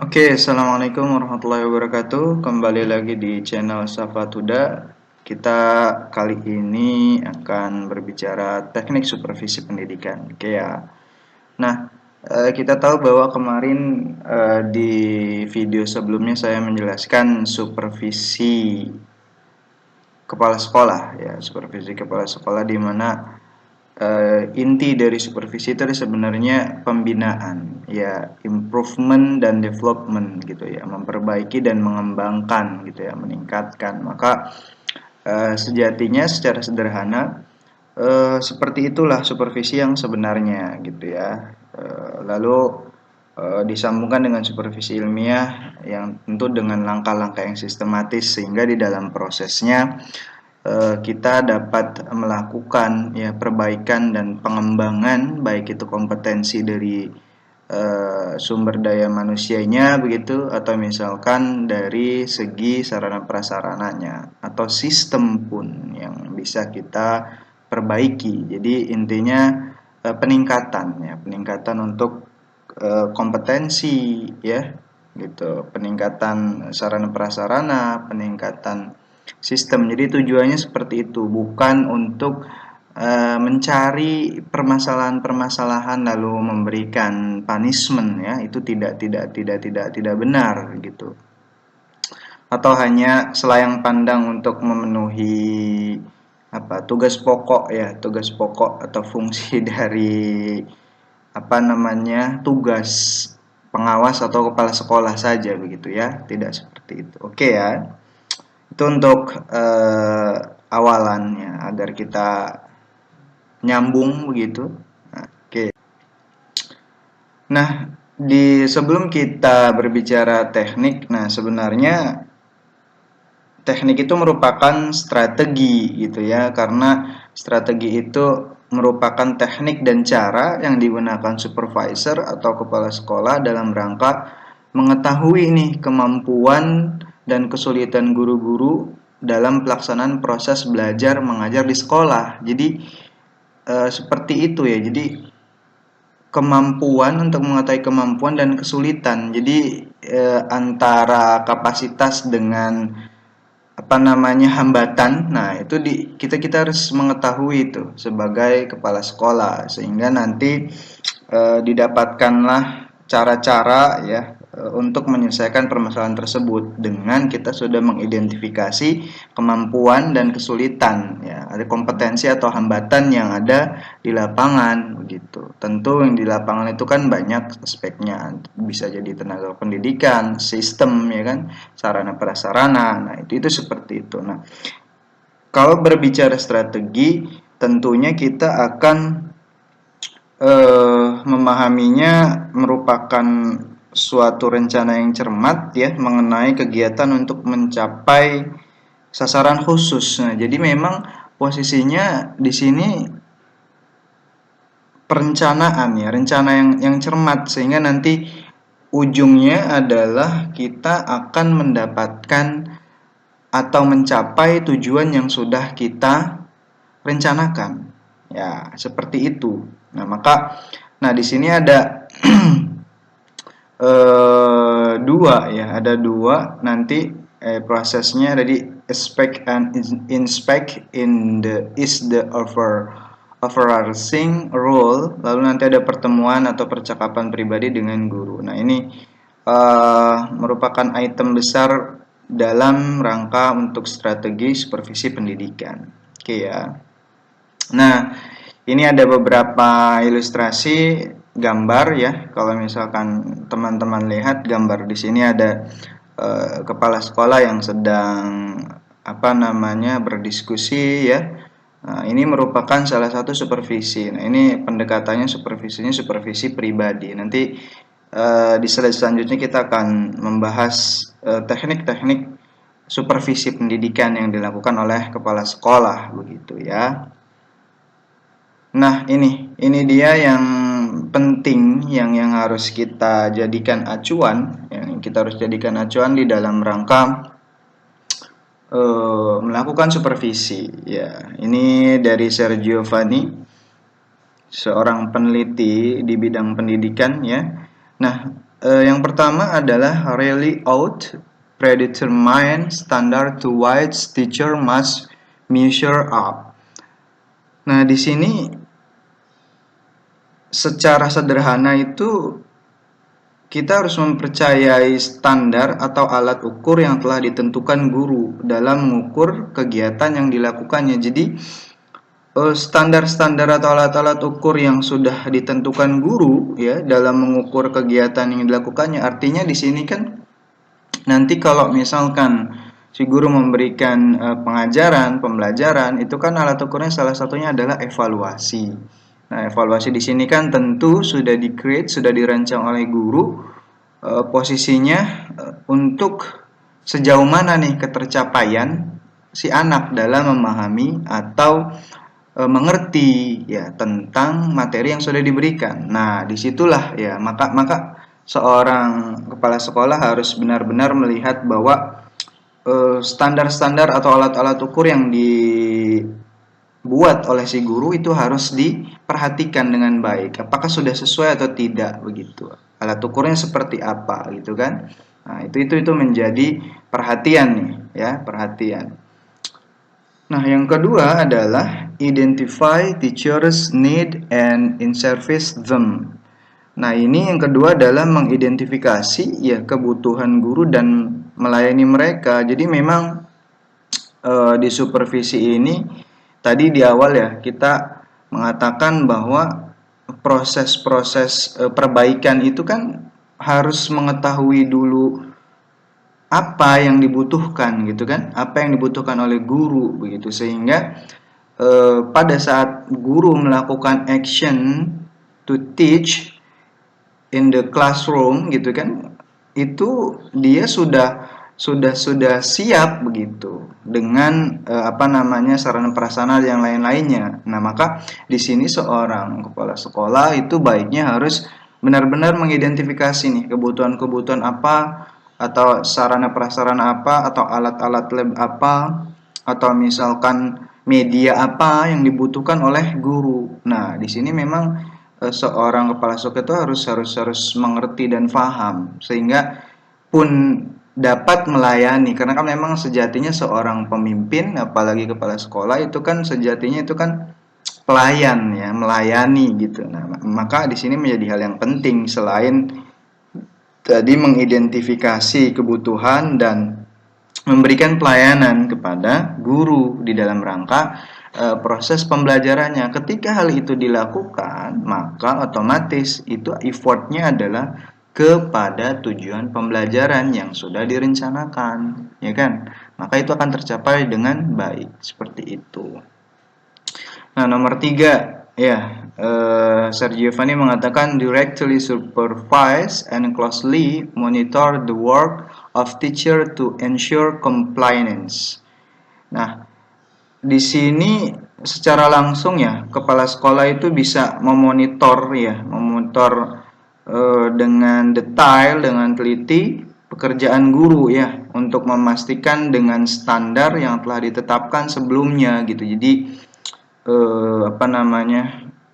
Oke, assalamualaikum warahmatullahi wabarakatuh. Kembali lagi di channel Safatuda. Kita kali ini akan berbicara teknik supervisi pendidikan. Oke ya. Nah, kita tahu bahwa kemarin di video sebelumnya saya menjelaskan supervisi kepala sekolah ya, supervisi kepala sekolah di mana inti dari supervisi itu sebenarnya pembinaan ya, improvement dan development gitu ya, memperbaiki dan mengembangkan gitu ya, meningkatkan. Maka sejatinya secara sederhana seperti itulah supervisi yang sebenarnya gitu ya. Lalu disambungkan dengan supervisi ilmiah yang tentu dengan langkah-langkah yang sistematis sehingga di dalam prosesnya kita dapat melakukan ya perbaikan dan pengembangan baik itu kompetensi dari sumber daya manusianya begitu, atau misalkan dari segi sarana prasarananya atau sistem pun yang bisa kita perbaiki. Jadi intinya peningkatan untuk kompetensi ya gitu, peningkatan sarana prasarana, peningkatan sistem. Jadi tujuannya seperti itu, bukan untuk mencari permasalahan-permasalahan lalu memberikan punishment ya. Itu tidak benar gitu. Atau hanya selayang pandang untuk memenuhi tugas pokok ya, tugas pokok atau fungsi dari tugas pengawas atau kepala sekolah saja begitu ya. Tidak seperti itu. Oke ya. Itu untuk awalannya agar kita nyambung begitu. Nah, oke. Nah, di sebelum kita berbicara teknik, nah sebenarnya teknik itu merupakan strategi gitu ya, karena strategi itu merupakan teknik dan cara yang digunakan supervisor atau kepala sekolah dalam rangka mengetahui nih kemampuan dan kesulitan guru-guru dalam pelaksanaan proses belajar mengajar di sekolah. Jadi seperti itu ya. Jadi kemampuan untuk mengetahui kemampuan dan kesulitan. Jadi antara kapasitas dengan hambatan. Nah, itu kita harus mengetahui itu sebagai kepala sekolah sehingga nanti didapatkanlah cara-cara ya untuk menyelesaikan permasalahan tersebut dengan kita sudah mengidentifikasi kemampuan dan kesulitan ya, ada kompetensi atau hambatan yang ada di lapangan begitu. Tentu yang di lapangan itu kan banyak aspeknya, bisa jadi tenaga pendidikan, sistem ya kan, sarana prasarana. Nah, itu seperti itu. Nah, kalau berbicara strategi, tentunya kita akan memahaminya merupakan suatu rencana yang cermat ya mengenai kegiatan untuk mencapai sasaran khusus. Nah, jadi memang posisinya di sini perencanaan ya, rencana yang cermat sehingga nanti ujungnya adalah kita akan mendapatkan atau mencapai tujuan yang sudah kita rencanakan. Ya, seperti itu. Nah, di sini ada ada dua nanti prosesnya. Jadi expect and inspect in the is the overarching role, lalu nanti ada pertemuan atau percakapan pribadi dengan guru. Nah, ini merupakan item besar dalam rangka untuk strategi supervisi pendidikan. Oke ya. Nah, ini ada beberapa ilustrasi gambar ya. Kalau misalkan teman-teman lihat gambar di sini ada kepala sekolah yang sedang berdiskusi ya. Nah, ini merupakan salah satu supervisi. Nah, ini pendekatannya supervisi pribadi. Nanti di slide selanjutnya kita akan membahas teknik-teknik supervisi pendidikan yang dilakukan oleh kepala sekolah begitu ya. Nah, ini dia yang penting yang harus kita jadikan acuan, di dalam rangka melakukan supervisi ya. Ini dari Sergio Vanni, seorang peneliti di bidang pendidikan ya. Nah, Yang pertama adalah really out predetermined standard to which teacher must measure up. Nah, di sini secara sederhana itu kita harus mempercayai standar atau alat ukur yang telah ditentukan guru dalam mengukur kegiatan yang dilakukannya. Jadi standar-standar atau alat-alat ukur yang sudah ditentukan guru ya dalam mengukur kegiatan yang dilakukannya, artinya di sini kan nanti kalau misalkan si guru memberikan pengajaran, pembelajaran, itu kan alat ukurnya salah satunya adalah evaluasi. Nah, evaluasi di sini kan tentu sudah di-create, sudah dirancang oleh guru posisinya untuk sejauh mana nih ketercapaian si anak dalam memahami atau mengerti ya tentang materi yang sudah diberikan. Nah, disitulah ya maka seorang kepala sekolah harus benar-benar melihat bahwa standar-standar atau alat-alat ukur yang dibuat oleh si guru itu harus diperhatikan dengan baik. Apakah sudah sesuai atau tidak begitu? Alat ukurnya seperti apa gitu kan? Nah, itu menjadi perhatian nih ya, perhatian. Nah, yang kedua adalah identify teachers need and in service them. Nah, ini yang kedua adalah mengidentifikasi ya kebutuhan guru dan melayani mereka. Jadi memang di supervisi ini tadi di awal ya kita mengatakan bahwa proses-proses perbaikan itu kan harus mengetahui dulu apa yang dibutuhkan gitu kan, apa yang dibutuhkan oleh guru begitu, sehingga pada saat guru melakukan action to teach in the classroom gitu kan, itu dia sudah siap begitu dengan sarana prasarana yang lain-lainnya. Nah, maka di sini seorang kepala sekolah itu baiknya harus benar-benar mengidentifikasi nih kebutuhan-kebutuhan apa atau sarana prasarana apa atau alat-alat lab apa atau misalkan media apa yang dibutuhkan oleh guru. Nah, di sini memang seorang kepala sekolah itu harus mengerti dan paham sehingga pun dapat melayani, karena kan memang sejatinya seorang pemimpin apalagi kepala sekolah itu kan sejatinya itu kan pelayan ya, melayani gitu. Nah, maka di sini menjadi hal yang penting selain tadi mengidentifikasi kebutuhan dan memberikan pelayanan kepada guru di dalam rangka proses pembelajarannya. Ketika hal itu dilakukan, maka otomatis itu effortnya adalah kepada tujuan pembelajaran yang sudah direncanakan, ya kan? Maka itu akan tercapai dengan baik, seperti itu. Nah, nomor 3, ya, Sir Giovanni mengatakan directly supervise and closely monitor the work of teacher to ensure compliance. Nah, di sini secara langsung ya kepala sekolah itu bisa memonitor dengan detail, dengan teliti pekerjaan guru ya untuk memastikan dengan standar yang telah ditetapkan sebelumnya gitu. Jadi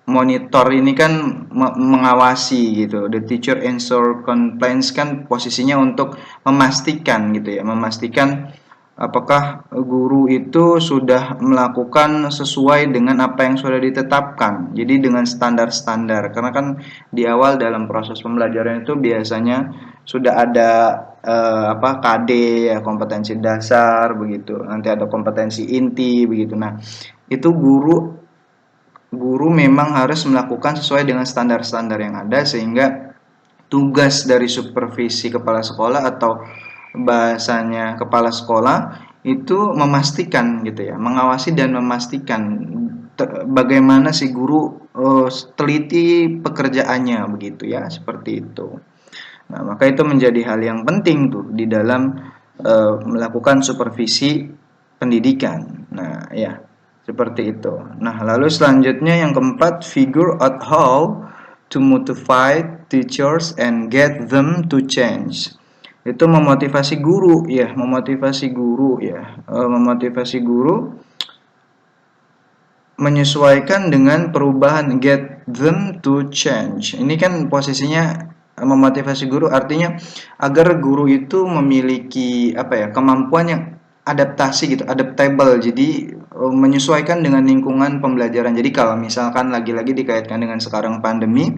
monitor ini kan mengawasi gitu. The teacher ensure compliance kan posisinya untuk memastikan gitu ya, memastikan apakah guru itu sudah melakukan sesuai dengan apa yang sudah ditetapkan. Jadi dengan standar-standar. Karena kan di awal dalam proses pembelajaran itu biasanya sudah ada KD ya, kompetensi dasar begitu. Nanti ada kompetensi inti begitu. Nah, itu guru memang harus melakukan sesuai dengan standar-standar yang ada, sehingga tugas dari supervisi kepala sekolah atau bahasanya kepala sekolah itu memastikan gitu ya, mengawasi dan memastikan bagaimana si guru teliti pekerjaannya begitu ya, seperti itu. Nah, maka itu menjadi hal yang penting tuh di dalam melakukan supervisi pendidikan. Nah, ya seperti itu. Nah, lalu selanjutnya yang keempat, figure out how to motivate teachers and get them to change. Itu memotivasi guru ya, memotivasi guru menyesuaikan dengan perubahan, get them to change. Ini kan posisinya memotivasi guru artinya agar guru itu memiliki apa ya, kemampuan yang adaptasi gitu, adaptable. Jadi menyesuaikan dengan lingkungan pembelajaran. Jadi kalau misalkan lagi-lagi dikaitkan dengan sekarang pandemi,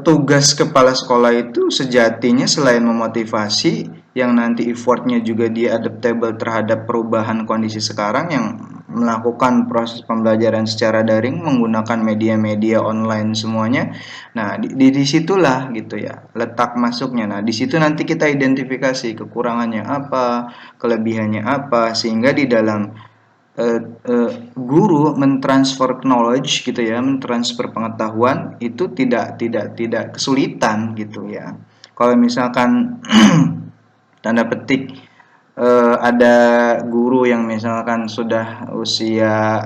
tugas kepala sekolah itu sejatinya selain memotivasi, yang nanti effortnya juga dia adaptable terhadap perubahan kondisi sekarang, yang melakukan proses pembelajaran secara daring menggunakan media-media online semuanya. Nah, disitulah gitu ya letak masuknya. Nah, di situ nanti kita identifikasi kekurangannya apa, kelebihannya apa, sehingga di dalam guru mentransfer knowledge gitu ya, mentransfer pengetahuan itu tidak kesulitan gitu ya. Kalau misalkan tanda petik ada guru yang misalkan sudah usia,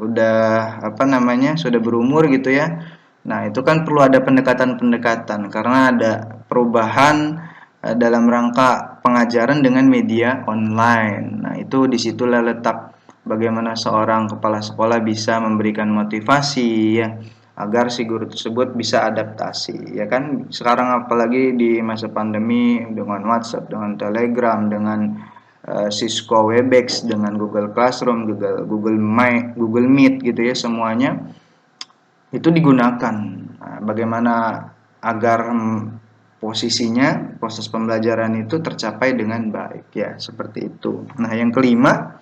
udah apa namanya, sudah berumur gitu ya. Nah, itu kan perlu ada pendekatan-pendekatan karena ada perubahan dalam rangka pengajaran dengan media online. Nah, itu disitulah letak bagaimana seorang kepala sekolah bisa memberikan motivasi ya, agar si guru tersebut bisa adaptasi ya kan. Sekarang apalagi di masa pandemi, dengan WhatsApp, dengan Telegram, dengan Cisco Webex, dengan Google Classroom, Google Meet gitu ya, semuanya itu digunakan. Nah, bagaimana agar posisinya proses pembelajaran itu tercapai dengan baik ya, seperti itu. Nah, yang kelima,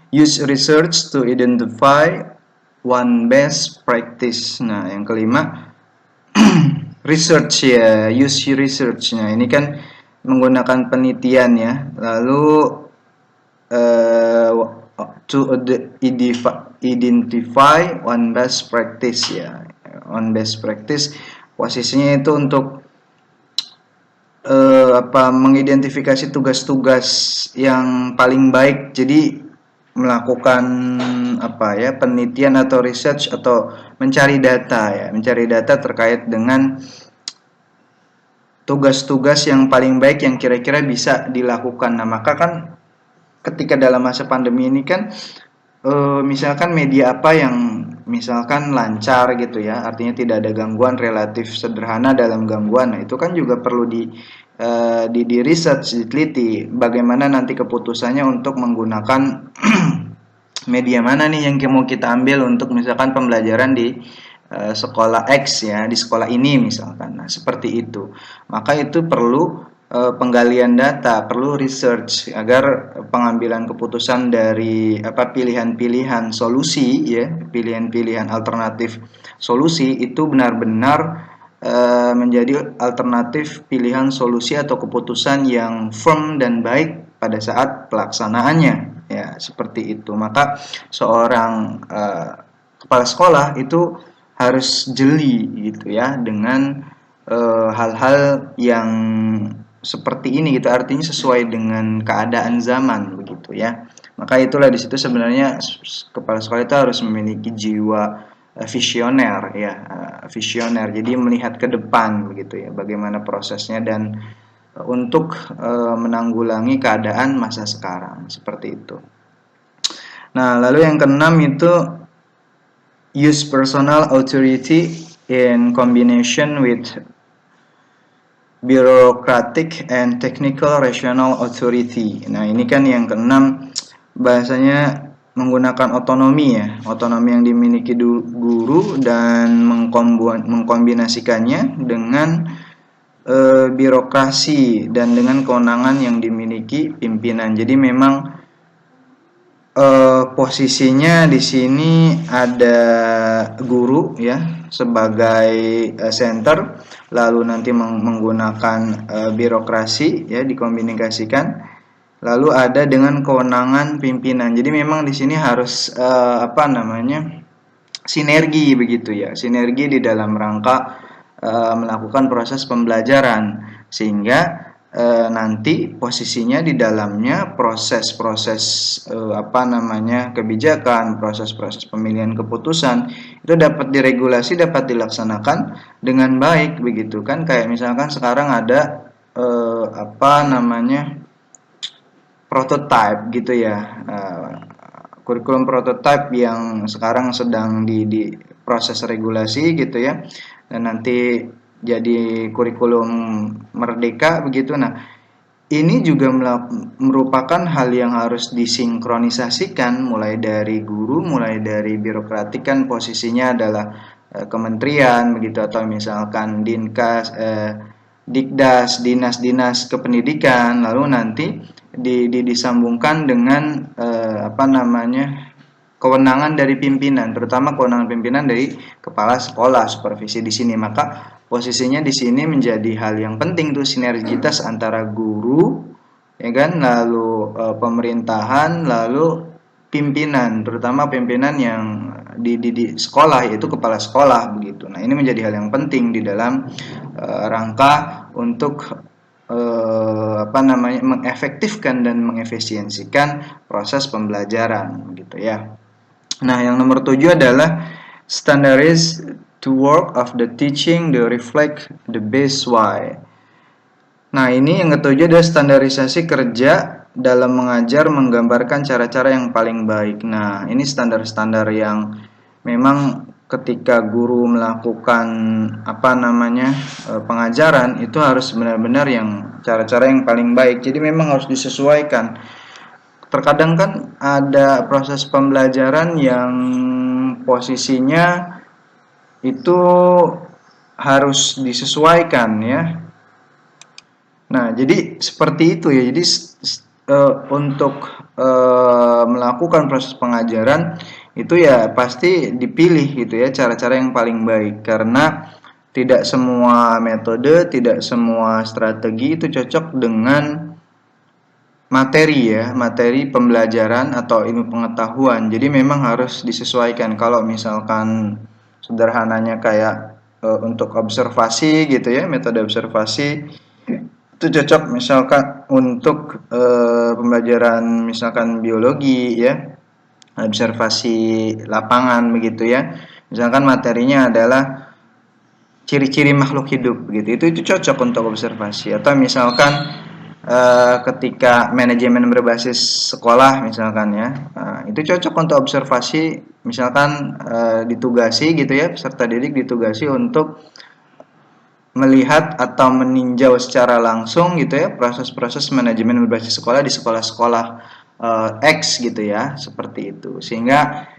use research to identify one best practice. Nah, yang kelima, research ya, use research. Nah, ini kan menggunakan penelitian ya. Lalu to identify one best practice ya. One best practice posisinya itu untuk mengidentifikasi tugas-tugas yang paling baik. Jadi melakukan penelitian atau research atau mencari data terkait dengan tugas-tugas yang paling baik yang kira-kira bisa dilakukan. Nah, maka kan ketika dalam masa pandemi ini kan misalkan media apa yang misalkan lancar gitu ya, artinya tidak ada gangguan, relatif sederhana dalam gangguan. Nah, itu kan juga perlu di research, diteliti bagaimana nanti keputusannya untuk menggunakan media mana nih yang mau kita ambil untuk misalkan pembelajaran di sekolah X ya, di sekolah ini misalkan. Nah, seperti itu. Maka itu perlu penggalian data, perlu research agar pengambilan keputusan dari pilihan-pilihan solusi ya, pilihan-pilihan alternatif solusi itu benar-benar menjadi alternatif pilihan solusi atau keputusan yang firm dan baik pada saat pelaksanaannya ya, seperti itu. Maka seorang kepala sekolah itu harus jeli gitu ya dengan hal-hal yang seperti ini gitu, artinya sesuai dengan keadaan zaman begitu ya. Maka itulah di situ sebenarnya kepala sekolah itu harus memiliki jiwa visioner ya, visioner. Jadi melihat ke depan begitu ya, bagaimana prosesnya dan untuk menanggulangi keadaan masa sekarang seperti itu. Nah, lalu yang keenam itu use personal authority in combination with bureaucratic and technical rational authority. Nah, ini kan yang keenam, bahasanya menggunakan otonomi ya, otonomi yang dimiliki guru dan mengkombinasikannya dengan birokrasi dan dengan kewenangan yang dimiliki pimpinan. Jadi memang posisinya di sini ada guru ya sebagai center, lalu nanti menggunakan birokrasi ya, dikomunikasikan. Lalu ada dengan kewenangan pimpinan. Jadi memang di sini harus sinergi begitu ya, sinergi di dalam rangka melakukan proses pembelajaran, sehingga nanti posisinya di dalamnya proses-proses kebijakan, proses-proses pemilihan keputusan itu dapat diregulasi, dapat dilaksanakan dengan baik begitu kan. Kayak misalkan sekarang ada prototype gitu ya, kurikulum prototype yang sekarang sedang di proses regulasi gitu ya. dan nanti jadi kurikulum merdeka begitu. Nah, ini juga merupakan hal yang harus disinkronisasikan, mulai dari guru, mulai dari birokratik kan posisinya adalah kementerian begitu, atau misalkan Dinkas, Dikdas, dinas-dinas kependidikan, lalu nanti disambungkan dengan kewenangan dari pimpinan, terutama kewenangan pimpinan dari kepala sekolah, supervisi di sini. Maka posisinya di sini menjadi hal yang penting tuh, sinergitas antara guru, ya kan, lalu pemerintahan, lalu pimpinan, terutama pimpinan yang di sekolah, yaitu kepala sekolah begitu. Nah, ini menjadi hal yang penting di dalam rangka untuk mengefektifkan dan mengefisiensikan proses pembelajaran gitu ya. Nah, yang nomor 7 adalah standardize to work of the teaching the reflect the best why. Nah, ini yang ketujuh adalah standarisasi kerja dalam mengajar menggambarkan cara-cara yang paling baik. Nah, ini standar-standar yang memang ketika guru melakukan pengajaran itu harus benar-benar yang cara-cara yang paling baik. Jadi memang harus disesuaikan. Terkadang kan ada proses pembelajaran yang posisinya itu harus disesuaikan ya. Nah, jadi seperti itu ya. Jadi untuk melakukan proses pengajaran itu ya pasti dipilih gitu ya cara-cara yang paling baik, karena tidak semua metode, tidak semua strategi itu cocok dengan materi pembelajaran atau ilmu pengetahuan. Jadi memang harus disesuaikan. Kalau misalkan sederhananya kayak untuk observasi gitu ya, metode observasi itu cocok misalkan untuk pembelajaran misalkan biologi ya, observasi lapangan begitu ya. Misalkan materinya adalah ciri-ciri makhluk hidup begitu, itu cocok untuk observasi. Atau misalkan ketika manajemen berbasis sekolah misalkan ya, itu cocok untuk observasi, misalkan ditugasi gitu ya, peserta didik ditugasi untuk melihat atau meninjau secara langsung gitu ya proses-proses manajemen berbasis sekolah di sekolah-sekolah X gitu ya, seperti itu. Sehingga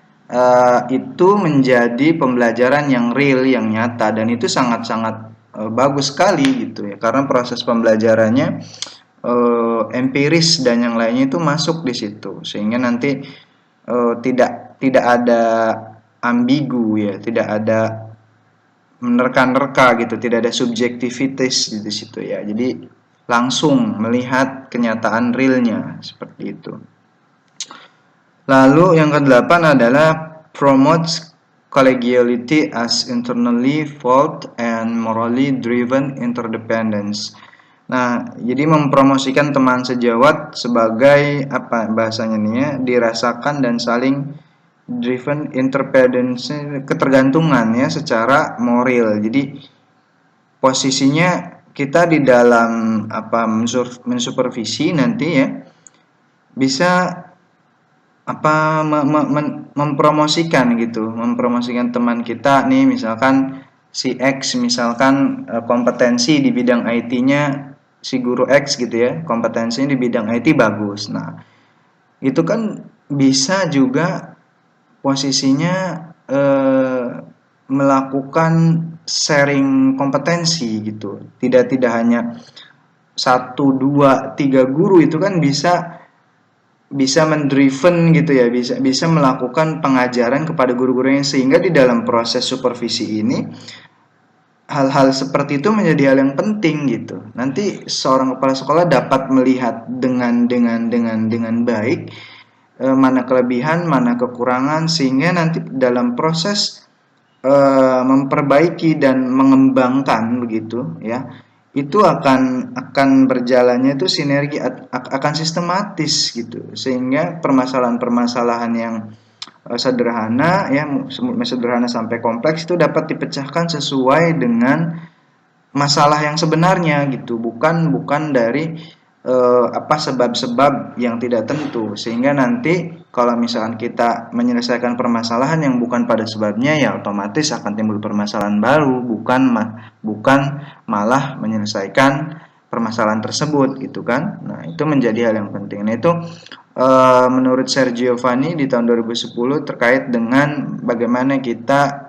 itu menjadi pembelajaran yang real, yang nyata, dan itu sangat-sangat bagus sekali gitu ya, karena proses pembelajarannya empiris dan yang lainnya itu masuk di situ, sehingga nanti tidak ada ambigu ya, tidak ada menerka-nerka gitu, tidak ada subjektivitas di situ ya. Jadi langsung melihat kenyataan realnya seperti itu. Lalu yang kedelapan adalah promotes collegiality as internally felt and morally driven interdependence. Nah, jadi mempromosikan teman sejawat sebagai apa bahasanya nih ya, dirasakan dan saling driven interdependence, ketergantungan ya secara moral. Jadi posisinya kita di dalam mensupervisi nanti ya bisa mempromosikan gitu, mempromosikan teman kita nih, misalkan si X misalkan kompetensi di bidang IT-nya, si guru X gitu ya, kompetensinya di bidang IT bagus. Nah, itu kan bisa juga posisinya melakukan sharing kompetensi gitu. Tidak hanya 1, 2, 3 guru itu kan bisa mendriven gitu ya, bisa melakukan pengajaran kepada guru-gurunya, sehingga di dalam proses supervisi ini hal-hal seperti itu menjadi hal yang penting gitu. Nanti seorang kepala sekolah dapat melihat dengan baik mana kelebihan, mana kekurangan, sehingga nanti dalam proses memperbaiki dan mengembangkan begitu ya, itu akan berjalannya itu sinergi, akan sistematis gitu, sehingga permasalahan-permasalahan yang sederhana ya, sederhana sampai kompleks itu dapat dipecahkan sesuai dengan masalah yang sebenarnya gitu, bukan dari apa sebab-sebab yang tidak tentu, sehingga nanti kalau misalkan kita menyelesaikan permasalahan yang bukan pada sebabnya, ya otomatis akan timbul permasalahan baru, bukan malah menyelesaikan permasalahan tersebut gitu kan. Nah, itu menjadi hal yang penting. Nah, itu menurut Sergio Giovanni di tahun 2010 terkait dengan bagaimana kita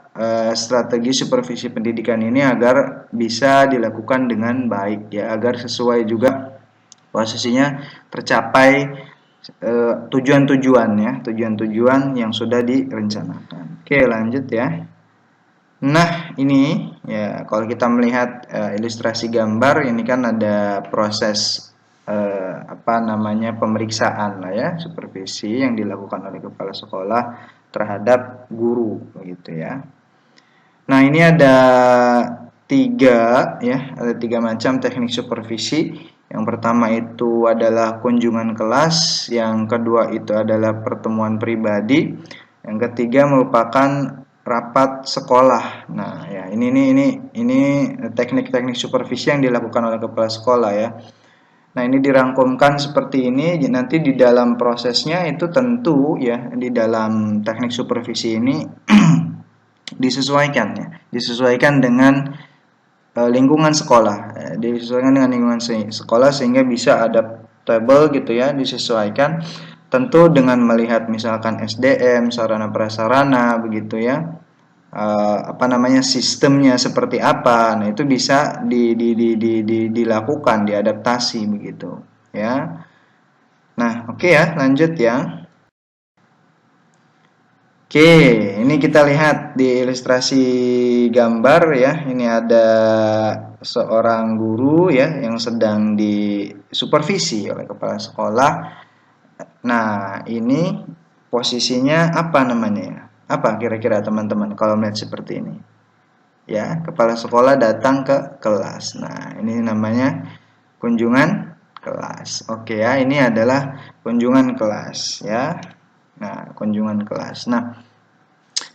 strategi supervisi pendidikan ini agar bisa dilakukan dengan baik, ya, agar sesuai juga posisinya tercapai tujuan-tujuan, ya, tujuan-tujuan yang sudah direncanakan. Oke, lanjut ya. Nah, ini ya kalau kita melihat ilustrasi gambar ini kan ada proses apa namanya pemeriksaan lah ya, supervisi yang dilakukan oleh kepala sekolah terhadap guru begitu ya. Nah, ini ada ada tiga macam teknik supervisi. Yang pertama itu adalah kunjungan kelas, yang kedua itu adalah pertemuan pribadi, yang ketiga merupakan rapat sekolah. Nah, ya ini teknik-teknik supervisi yang dilakukan oleh kepala sekolah ya. Nah, ini dirangkumkan seperti ini. Nanti di dalam prosesnya itu tentu ya, di dalam teknik supervisi ini disesuaikan dengan lingkungan sekolah, disesuaikan dengan lingkungan sekolah sehingga bisa adaptable gitu ya, disesuaikan tentu dengan melihat misalkan SDM, sarana prasarana begitu ya, apa namanya sistemnya seperti apa. Nah, itu bisa dilakukan, diadaptasi begitu ya. Nah, oke ya, lanjut ya. Oke, ini kita lihat di ilustrasi gambar ya. Ini ada seorang guru ya yang sedang disupervisi oleh kepala sekolah. Nah, ini posisinya apa namanya ya? Apa kira-kira teman-teman kalau melihat seperti ini? Ya, kepala sekolah datang ke kelas. Nah, ini namanya kunjungan kelas. Oke ya, ini adalah kunjungan kelas ya. Nah, kunjungan kelas. Nah,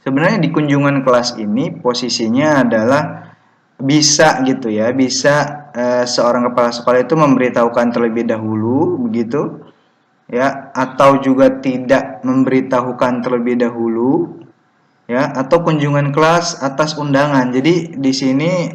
sebenarnya di kunjungan kelas ini posisinya adalah bisa gitu ya, bisa seorang kepala sekolah itu memberitahukan terlebih dahulu begitu ya, atau juga tidak memberitahukan terlebih dahulu ya, atau kunjungan kelas atas undangan. Jadi di sini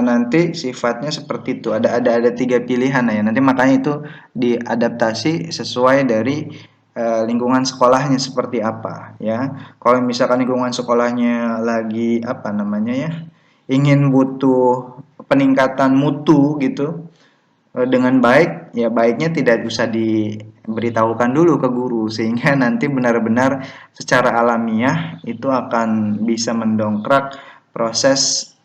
nanti sifatnya seperti itu. Ada tiga pilihan ya. Nanti makanya itu diadaptasi sesuai dari lingkungan sekolahnya seperti apa ya. Kalau misalkan lingkungan sekolahnya lagi apa namanya ya, ingin butuh peningkatan mutu gitu dengan baik, ya baiknya tidak usah diberitahukan dulu ke guru sehingga nanti benar-benar secara alamiah itu akan bisa mendongkrak proses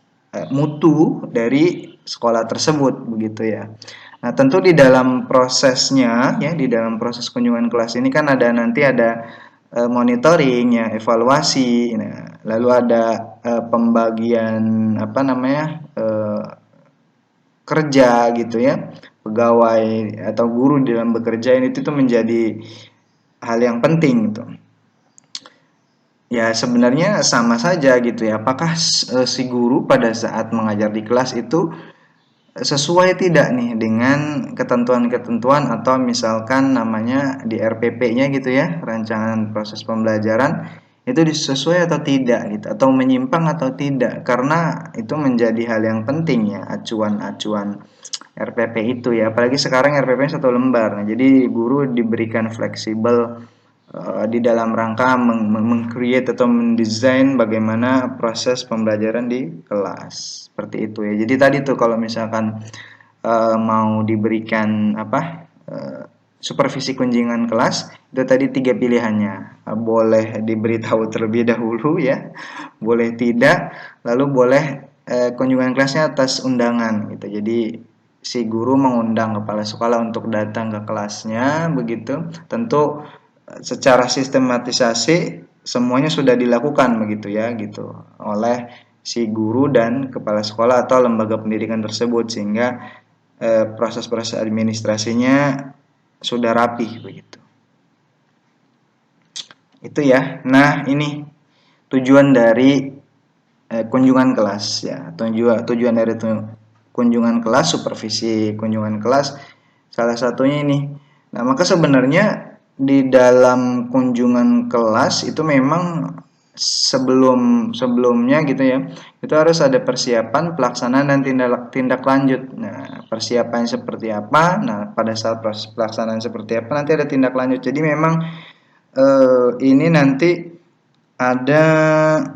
mutu dari sekolah tersebut begitu ya. Nah, tentu di dalam prosesnya ya, di dalam proses kunjungan kelas ini kan nanti ada monitoring ya, evaluasi. Nah, lalu ada pembagian apa namanya kerja gitu ya, pegawai atau guru dalam bekerja ini itu menjadi hal yang penting gitu. Ya sebenarnya sama saja gitu ya, apakah si guru pada saat mengajar di kelas itu sesuai tidak nih dengan ketentuan-ketentuan atau misalkan namanya di RPP-nya gitu ya, rancangan proses pembelajaran, itu sesuai atau tidak gitu, atau menyimpang atau tidak, karena itu menjadi hal yang penting ya, acuan-acuan RPP itu ya, apalagi sekarang RPP satu lembar. Nah, jadi guru diberikan fleksibel di dalam rangka meng-create atau mendesain bagaimana proses pembelajaran di kelas seperti itu ya. Jadi tadi tuh kalau misalkan mau diberikan apa supervisi kunjungan kelas, itu tadi tiga pilihannya, boleh diberitahu terlebih dahulu ya, boleh tidak, lalu boleh kunjungan kelasnya atas undangan gitu. Jadi si guru mengundang kepala sekolah untuk datang ke kelasnya begitu, tentu secara sistematisasi semuanya sudah dilakukan begitu ya gitu oleh si guru dan kepala sekolah atau lembaga pendidikan tersebut, sehingga proses-proses administrasinya sudah rapi begitu. Itu ya. Nah, ini tujuan dari kunjungan kelas ya. Tujuan dari kunjungan kelas, supervisi kunjungan kelas Salah satunya ini. Nah, maka sebenarnya di dalam kunjungan kelas itu memang sebelumnya gitu ya, itu harus ada persiapan, pelaksanaan dan tindak tindak lanjut. Nah, persiapannya seperti apa? Nah, pada saat proses pelaksanaan seperti apa nanti ada tindak lanjut. Jadi memang ini nanti ada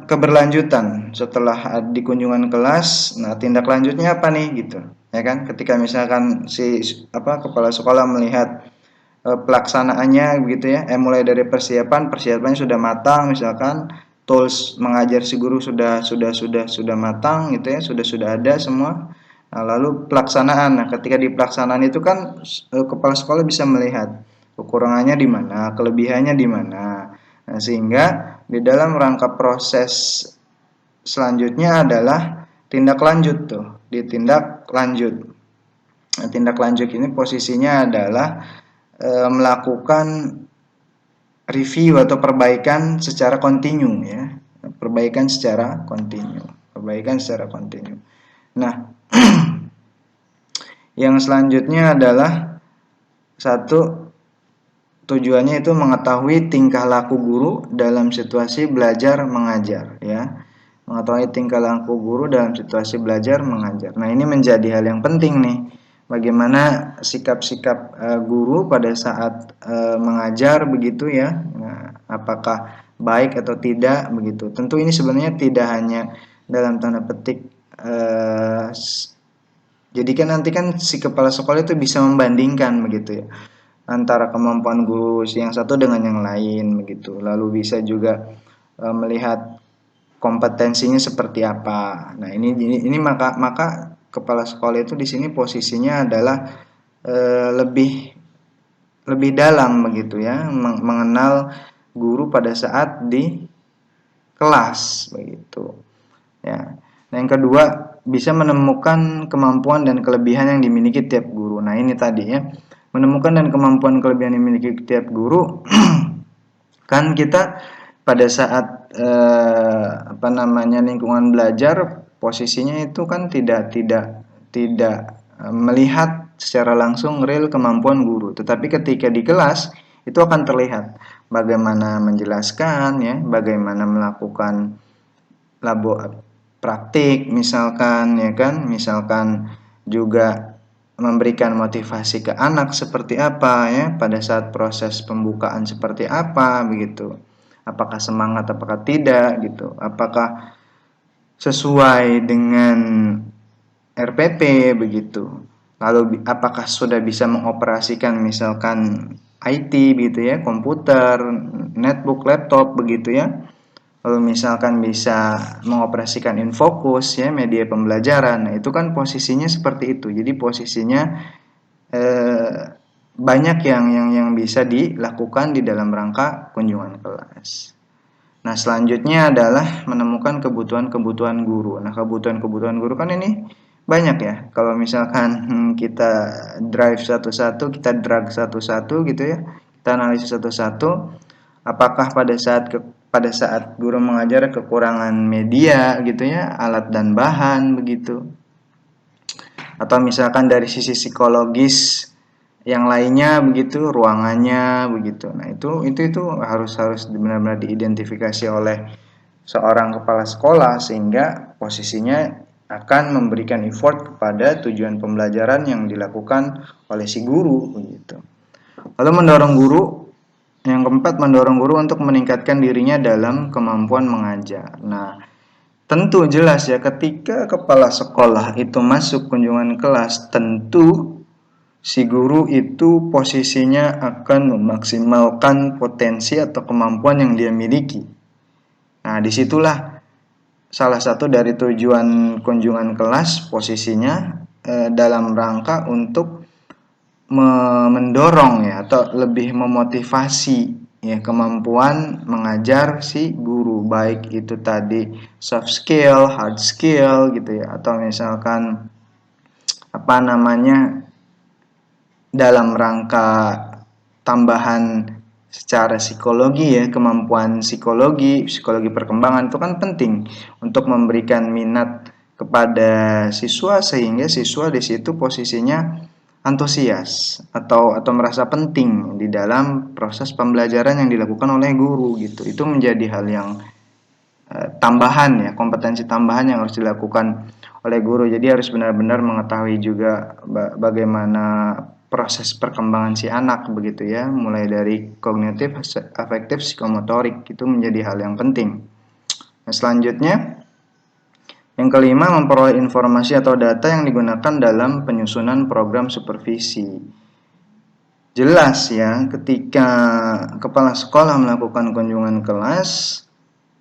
keberlanjutan setelah di kunjungan kelas. Nah, tindak lanjutnya apa nih gitu, ya kan? Ketika misalkan si kepala sekolah melihat pelaksanaannya begitu ya, mulai dari persiapannya sudah matang, misalkan tools mengajar si guru sudah matang gitu ya, sudah ada semua. Nah, lalu pelaksanaan. Nah, ketika di pelaksanaan itu kan kepala sekolah bisa melihat kekurangannya di mana, kelebihannya di mana. Nah, sehingga di dalam rangka proses selanjutnya adalah tindak lanjut tuh, ditindak lanjut. Nah, tindak lanjut ini posisinya adalah melakukan review atau perbaikan secara kontinu ya. Perbaikan secara kontinu. Nah, yang selanjutnya adalah satu, tujuannya itu mengetahui tingkah laku guru dalam situasi belajar mengajar ya. Mengetahui tingkah laku guru dalam situasi belajar mengajar. Nah, ini menjadi hal yang penting nih. Bagaimana sikap-sikap guru pada saat mengajar begitu ya. Nah, apakah baik atau tidak begitu. Tentu ini sebenarnya tidak hanya dalam tanda petik jadi kan nanti kan si kepala sekolah itu bisa membandingkan begitu ya, antara kemampuan guru yang satu dengan yang lain begitu. Lalu bisa juga melihat kompetensinya seperti apa. Nah, ini maka kepala sekolah itu di sini posisinya adalah lebih dalam begitu ya, mengenal guru pada saat di kelas begitu. Ya. Nah, yang kedua, bisa menemukan kemampuan dan kelebihan yang dimiliki tiap guru. Nah, ini tadi ya. Menemukan dan kemampuan kelebihan yang dimiliki tiap guru kan kita pada saat lingkungan belajar posisinya itu kan tidak melihat secara langsung real kemampuan guru, tetapi ketika di kelas itu akan terlihat bagaimana menjelaskan ya, bagaimana melakukan praktik misalkan ya kan, misalkan juga memberikan motivasi ke anak seperti apa ya, pada saat proses pembukaan seperti apa begitu, apakah semangat apakah tidak gitu, apakah sesuai dengan RPP begitu, lalu apakah sudah bisa mengoperasikan misalkan IT begitu ya, komputer, netbook, laptop begitu ya. Lalu misalkan bisa mengoperasikan Infocus ya, media pembelajaran. Nah, itu kan posisinya seperti itu. Jadi posisinya banyak yang bisa dilakukan di dalam rangka kunjungan kelas. Nah, selanjutnya adalah menemukan kebutuhan-kebutuhan guru. Nah, kebutuhan-kebutuhan guru kan ini banyak ya. Kalau misalkan kita drive satu-satu, kita drag satu-satu gitu ya, kita analisis satu-satu, apakah pada saat guru mengajar kekurangan media gitu ya, alat dan bahan begitu, atau misalkan dari sisi psikologis yang lainnya begitu, ruangannya begitu. Nah, itu harus benar-benar diidentifikasi oleh seorang kepala sekolah sehingga posisinya akan memberikan effort kepada tujuan pembelajaran yang dilakukan oleh si guru begitu. Lalu mendorong guru, yang keempat, mendorong guru untuk meningkatkan dirinya dalam kemampuan mengajar. Nah, tentu jelas ya, ketika kepala sekolah itu masuk kunjungan kelas, tentu si guru itu posisinya akan memaksimalkan potensi atau kemampuan yang dia miliki. Nah, disitulah salah satu dari tujuan kunjungan kelas, posisinya dalam rangka untuk mendorong ya, atau lebih memotivasi ya, kemampuan mengajar si guru, baik itu tadi soft skill, hard skill gitu ya, atau misalkan dalam rangka tambahan secara psikologi ya, kemampuan psikologi perkembangan itu kan penting untuk memberikan minat kepada siswa, sehingga siswa di situ posisinya antusias atau merasa penting di dalam proses pembelajaran yang dilakukan oleh guru gitu. Itu menjadi hal yang tambahan ya, kompetensi tambahan yang harus dilakukan oleh guru. Jadi harus benar-benar mengetahui juga bagaimana proses perkembangan si anak begitu ya, mulai dari kognitif, afektif, psikomotorik, itu menjadi hal yang penting. Nah, selanjutnya yang kelima, memperoleh informasi atau data yang digunakan dalam penyusunan program supervisi. Jelas ya, ketika kepala sekolah melakukan kunjungan kelas,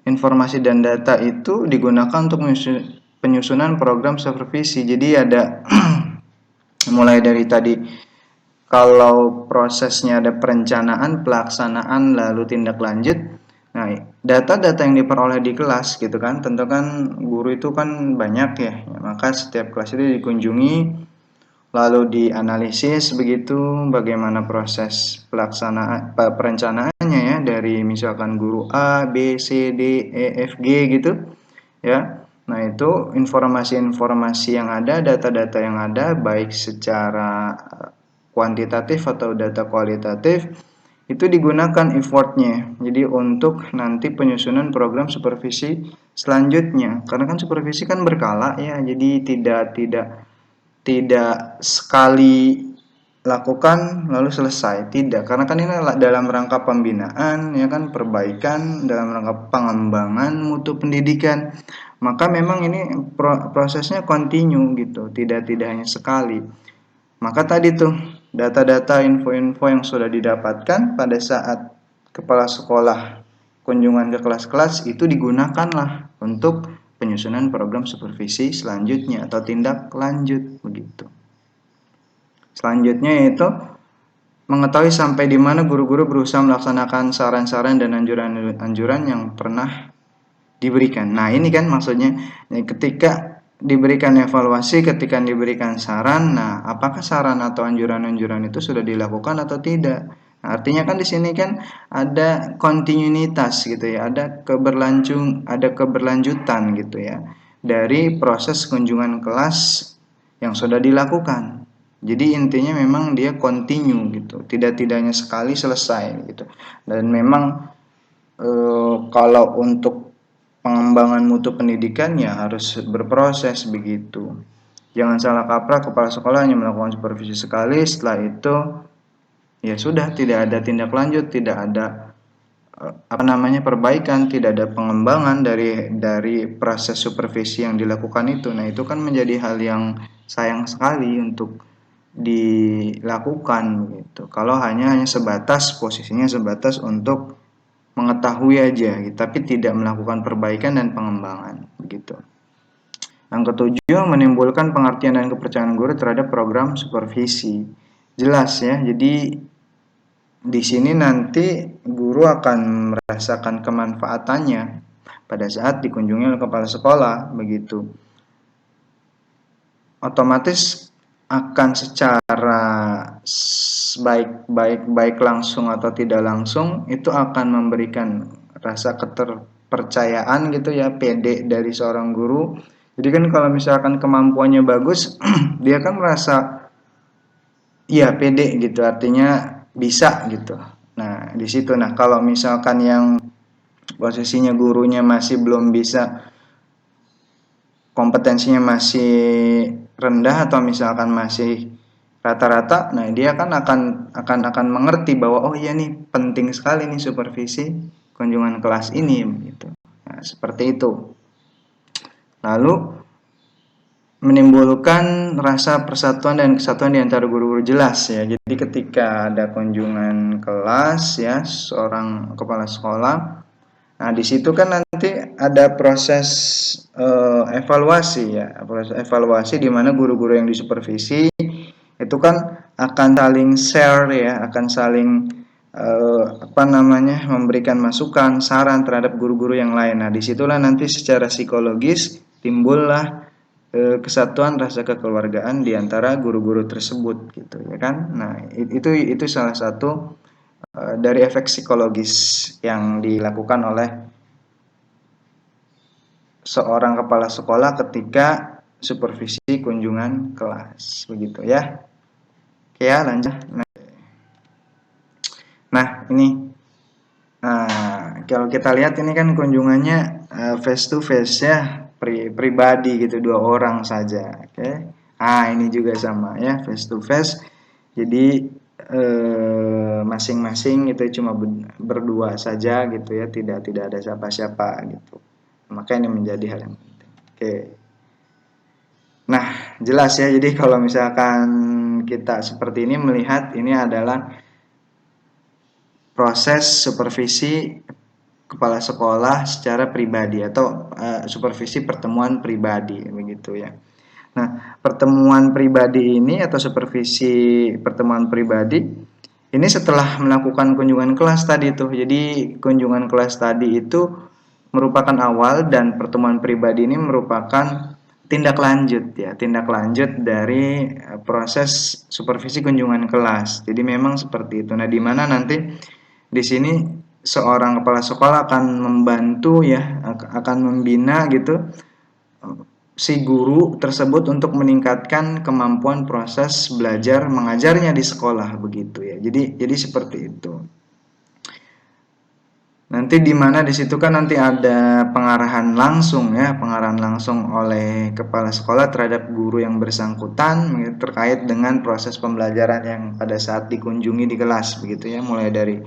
informasi dan data itu digunakan untuk penyusunan program supervisi. Jadi ada mulai dari tadi, kalau prosesnya ada perencanaan, pelaksanaan, lalu tindak lanjut. Nah, data-data yang diperoleh di kelas gitu kan, tentu kan guru itu kan banyak ya, maka setiap kelas itu dikunjungi, lalu dianalisis begitu bagaimana proses pelaksanaan perencanaannya ya, dari misalkan guru A, B, C, D, E, F, G gitu ya. Nah, itu informasi-informasi yang ada, data-data yang ada, baik secara kuantitatif atau data kualitatif, itu digunakan effortnya. Jadi untuk nanti penyusunan program supervisi selanjutnya. Karena kan supervisi kan berkala ya, jadi tidak sekali lakukan lalu selesai, tidak, karena kan ini dalam rangka pembinaan ya kan, perbaikan, dalam rangka pengembangan mutu pendidikan, maka memang ini prosesnya kontinu gitu, tidak hanya sekali. Maka tadi tuh data-data, info-info yang sudah didapatkan pada saat kepala sekolah kunjungan ke kelas-kelas itu digunakanlah untuk penyusunan program supervisi selanjutnya atau tindak lanjut begitu. Selanjutnya yaitu mengetahui sampai di mana guru-guru berusaha melaksanakan saran-saran dan anjuran-anjuran yang pernah diberikan. Nah, ini kan maksudnya ketika diberikan evaluasi, ketika diberikan saran, nah apakah saran atau anjuran-anjuran itu sudah dilakukan atau tidak? Nah, artinya kan di sini kan ada kontinuitas gitu ya, ada keberlanjutan gitu ya dari proses kunjungan kelas yang sudah dilakukan. Jadi intinya memang dia continue gitu, tidak-tidaknya sekali selesai gitu. Dan memang kalau untuk pengembangan mutu pendidikan ya harus berproses begitu. Jangan salah kaprah, kepala sekolah hanya melakukan supervisi sekali, setelah itu ya sudah, tidak ada tindak lanjut, tidak ada perbaikan, tidak ada pengembangan dari proses supervisi yang dilakukan itu. Nah, itu kan menjadi hal yang sayang sekali untuk dilakukan gitu. Kalau hanya sebatas posisinya sebatas untuk mengetahui aja gitu, tapi tidak melakukan perbaikan dan pengembangan begitu. Yang ketujuh, menimbulkan pengertian dan kepercayaan guru terhadap program supervisi. Jelas ya. Jadi di sini nanti guru akan merasakan kemanfaatannya pada saat dikunjungi oleh kepala sekolah begitu. Otomatis akan secara baik langsung atau tidak langsung itu akan memberikan rasa keterpercayaan gitu ya, pede dari seorang guru. Jadi kan kalau misalkan kemampuannya bagus dia kan merasa iya pede gitu, artinya bisa gitu. Nah, di situ. Nah, kalau misalkan yang posisinya gurunya masih belum bisa, kompetensinya masih rendah atau misalkan masih rata-rata, nah dia kan akan mengerti bahwa oh iya nih penting sekali nih supervisi kunjungan kelas ini gitu. Nah, seperti itu. Lalu menimbulkan rasa persatuan dan kesatuan di antara guru-guru, jelas ya. Jadi ketika ada kunjungan kelas ya seorang kepala sekolah, nah di situ kan nanti ada proses evaluasi ya, proses evaluasi di mana guru-guru yang disupervisi itu kan akan saling share ya, akan saling memberikan masukan, saran terhadap guru-guru yang lain. Nah, disitulah nanti secara psikologis timbullah kesatuan, rasa kekeluargaan di antara guru-guru tersebut gitu ya kan. Nah, itu salah satu dari efek psikologis yang dilakukan oleh seorang kepala sekolah ketika supervisi kunjungan kelas begitu ya. Oke ya, lanjut. Nah, ini kalau kita lihat ini kan kunjungannya face to face ya, pribadi gitu, 2 orang saja. Oke. Ini juga sama ya, face to face. Jadi masing-masing itu cuma berdua saja gitu ya, tidak ada siapa-siapa gitu. Maka ini menjadi hal yang penting. Oke. Nah, jelas ya. Jadi kalau misalkan kita seperti ini melihat ini adalah proses supervisi kepala sekolah secara pribadi atau supervisi pertemuan pribadi begitu ya. Nah, pertemuan pribadi ini atau supervisi pertemuan pribadi ini setelah melakukan kunjungan kelas tadi tuh. Jadi kunjungan kelas tadi itu merupakan awal dan pertemuan pribadi ini merupakan tindak lanjut ya, tindak lanjut dari proses supervisi kunjungan kelas. Jadi memang seperti itu. Nah, di mana nanti di sini seorang kepala sekolah akan membantu ya, akan membina gitu si guru tersebut untuk meningkatkan kemampuan proses belajar mengajarnya di sekolah begitu ya. Jadi seperti itu. Nanti di mana di situ kan nanti ada pengarahan langsung ya, pengarahan langsung oleh kepala sekolah terhadap guru yang bersangkutan terkait dengan proses pembelajaran yang pada saat dikunjungi di kelas begitu ya, mulai dari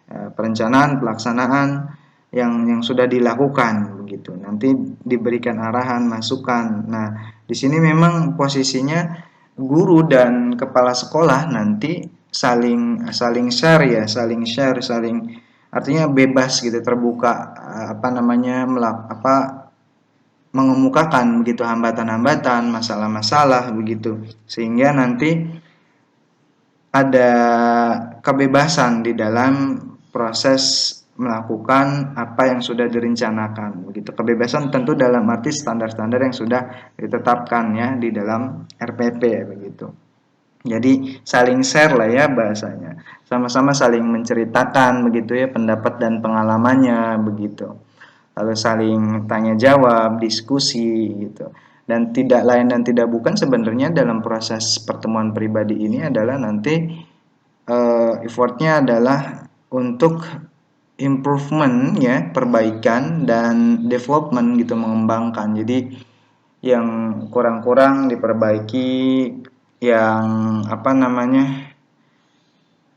perencanaan, pelaksanaan yang sudah dilakukan begitu. Nanti diberikan arahan, masukan. Nah, di sini memang posisinya guru dan kepala sekolah nanti saling share ya, saling artinya bebas gitu, terbuka mengemukakan begitu hambatan-hambatan, masalah-masalah begitu, sehingga nanti ada kebebasan di dalam proses melakukan apa yang sudah direncanakan begitu. Kebebasan tentu dalam arti standar-standar yang sudah ditetapkan ya di dalam RPP begitu. Jadi saling share lah ya bahasanya, sama-sama saling menceritakan begitu ya pendapat dan pengalamannya begitu, lalu saling tanya jawab, diskusi gitu. Dan tidak lain dan tidak bukan sebenarnya dalam proses pertemuan pribadi ini adalah nanti effortnya adalah untuk improvement ya, perbaikan dan development gitu, mengembangkan. Jadi yang kurang-kurang diperbaiki, yang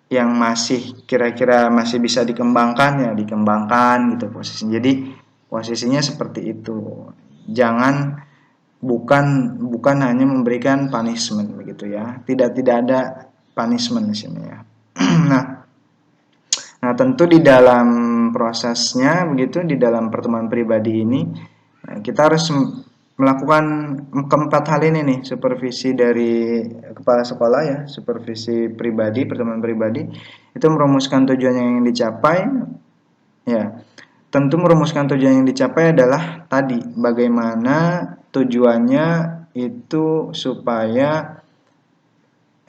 yang masih kira-kira masih bisa dikembangkan ya dikembangkan gitu posisinya. Jadi posisinya seperti itu. Jangan bukan hanya memberikan punishment begitu ya. Tidak ada punishment di sini ya. Nah, tentu di dalam prosesnya begitu, di dalam pertemuan pribadi ini kita harus melakukan keempat hal ini nih, supervisi dari kepala sekolah ya, supervisi pribadi, pertemuan pribadi, itu merumuskan tujuan yang ingin dicapai ya. Tentu merumuskan tujuan yang dicapai adalah tadi bagaimana tujuannya itu supaya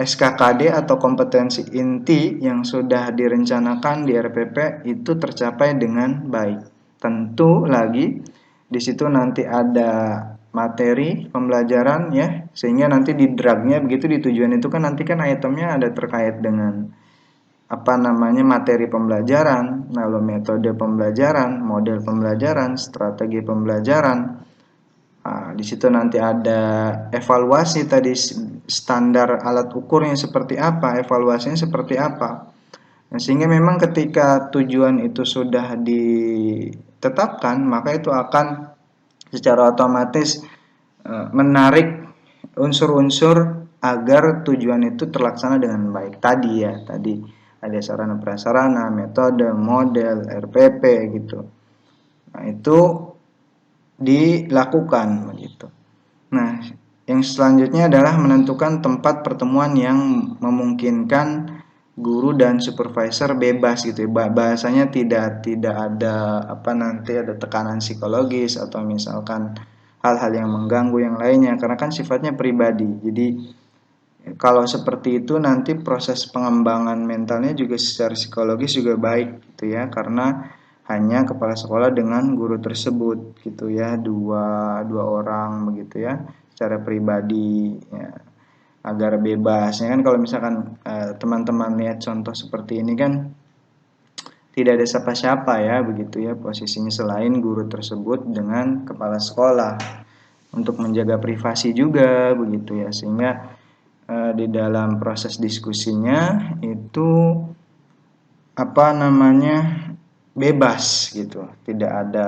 SKKD atau kompetensi inti yang sudah direncanakan di RPP itu tercapai dengan baik. Tentu lagi di situ nanti ada materi pembelajaran ya, sehingga nanti di dragnya begitu, di tujuan itu kan nanti kan itemnya ada terkait dengan materi pembelajaran, lalu metode pembelajaran, model pembelajaran, strategi pembelajaran. Di situ nanti ada evaluasi tadi, standar alat ukurnya seperti apa, evaluasinya seperti apa. Nah, sehingga memang ketika tujuan itu sudah ditetapkan, maka itu akan secara otomatis menarik unsur-unsur agar tujuan itu terlaksana dengan baik. Tadi ada sarana prasarana, metode, model, RPP gitu. Nah, itu dilakukan begitu. Nah, yang selanjutnya adalah menentukan tempat pertemuan yang memungkinkan guru dan supervisor bebas gitu ya. Bahasanya tidak ada ada tekanan psikologis atau misalkan hal-hal yang mengganggu yang lainnya, karena kan sifatnya pribadi. Jadi kalau seperti itu nanti proses pengembangan mentalnya juga secara psikologis juga baik gitu ya, karena hanya kepala sekolah dengan guru tersebut gitu ya, dua orang begitu ya, secara pribadi ya. agar bebas. Ya kan kalau misalkan teman-teman lihat contoh seperti ini kan tidak ada siapa-siapa ya begitu ya posisinya selain guru tersebut dengan kepala sekolah untuk menjaga privasi juga begitu ya, sehingga di dalam proses diskusinya itu apa namanya bebas gitu, tidak ada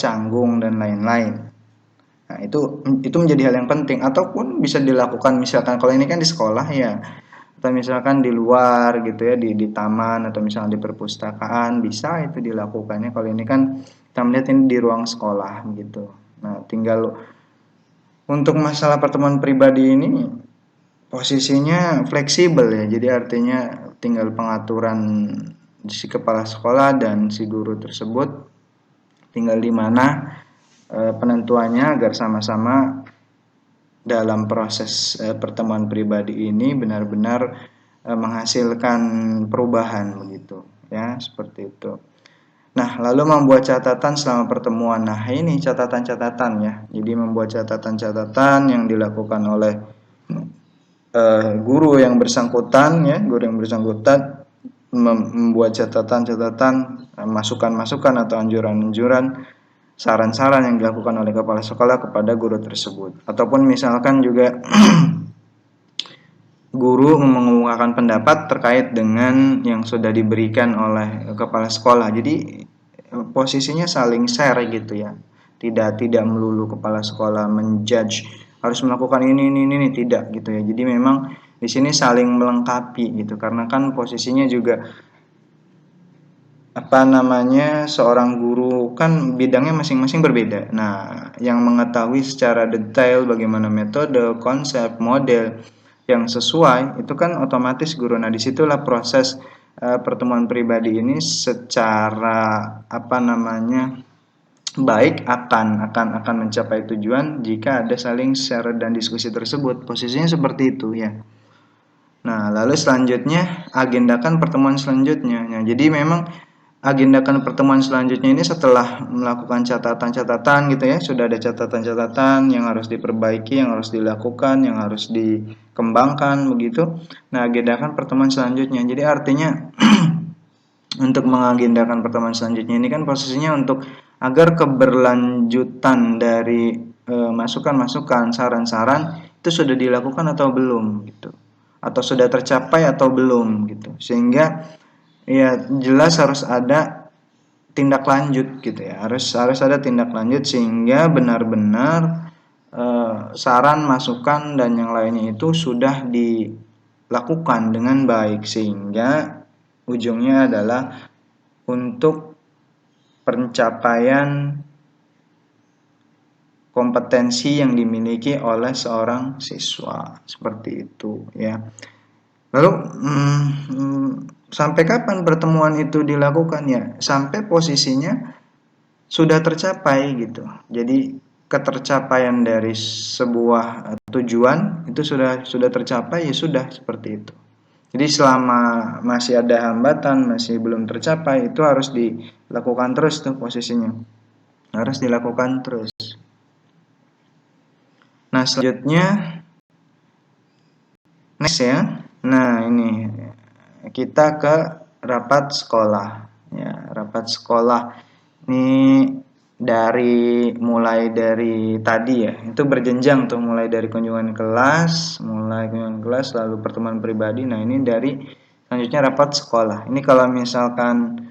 canggung dan lain-lain. Nah, itu menjadi hal yang penting, ataupun bisa dilakukan misalkan kalau ini kan di sekolah ya, atau misalkan di luar gitu ya, di taman atau misalnya di perpustakaan bisa itu dilakukannya. Kalau ini kan kita melihat ini di ruang sekolah gitu. Nah, tinggal untuk masalah pertemuan pribadi ini posisinya fleksibel ya. Jadi artinya tinggal pengaturan si kepala sekolah dan si guru tersebut tinggal di mana penentuannya agar sama-sama dalam proses pertemuan pribadi ini benar-benar menghasilkan perubahan begitu ya, seperti itu. Nah, lalu membuat catatan selama pertemuan. Nah, ini catatan-catatan ya. Jadi membuat catatan-catatan yang dilakukan oleh guru yang bersangkutan ya, guru yang bersangkutan membuat catatan-catatan, masukan-masukan atau anjuran-anjuran, saran-saran yang dilakukan oleh kepala sekolah kepada guru tersebut. Ataupun misalkan juga guru mengungkapkan pendapat terkait dengan yang sudah diberikan oleh kepala sekolah. Jadi posisinya saling share gitu ya. Tidak melulu kepala sekolah menjudge harus melakukan ini tidak gitu ya. Jadi memang di sini saling melengkapi gitu, karena kan posisinya juga seorang guru kan bidangnya masing-masing berbeda. Nah, yang mengetahui secara detail bagaimana metode, konsep, model yang sesuai itu kan otomatis guru. Nah, disitulah proses pertemuan pribadi ini secara baik akan mencapai tujuan jika ada saling share dan diskusi tersebut. Posisinya seperti itu ya. Nah, lalu selanjutnya agendakan pertemuan selanjutnya. Nah, jadi memang agendakan pertemuan selanjutnya ini setelah melakukan catatan-catatan gitu ya, sudah ada catatan-catatan yang harus diperbaiki, yang harus dilakukan, yang harus dikembangkan begitu. Nah, agendakan pertemuan selanjutnya. Jadi artinya untuk mengagendakan pertemuan selanjutnya ini kan posisinya untuk agar keberlanjutan dari masukan-masukan, saran-saran itu sudah dilakukan atau belum gitu. Atau sudah tercapai atau belum gitu. Sehingga ya jelas harus ada tindak lanjut gitu ya, harus ada tindak lanjut sehingga benar-benar saran, masukan dan yang lainnya itu sudah dilakukan dengan baik, sehingga ujungnya adalah untuk pencapaian kompetensi yang dimiliki oleh seorang siswa, seperti itu ya. Lalu sampai kapan pertemuan itu dilakukan ya? Sampai posisinya sudah tercapai gitu. Jadi ketercapaian dari sebuah tujuan itu sudah tercapai ya sudah, seperti itu. Jadi selama masih ada hambatan, masih belum tercapai, itu harus dilakukan terus tuh posisinya. Harus dilakukan terus. Nah, selanjutnya next ya. Nah, ini kita ke rapat sekolah. Ya, rapat sekolah ini mulai dari tadi ya, itu berjenjang tuh, mulai dari kunjungan kelas, lalu pertemuan pribadi. Nah, ini dari selanjutnya rapat sekolah. Ini kalau misalkan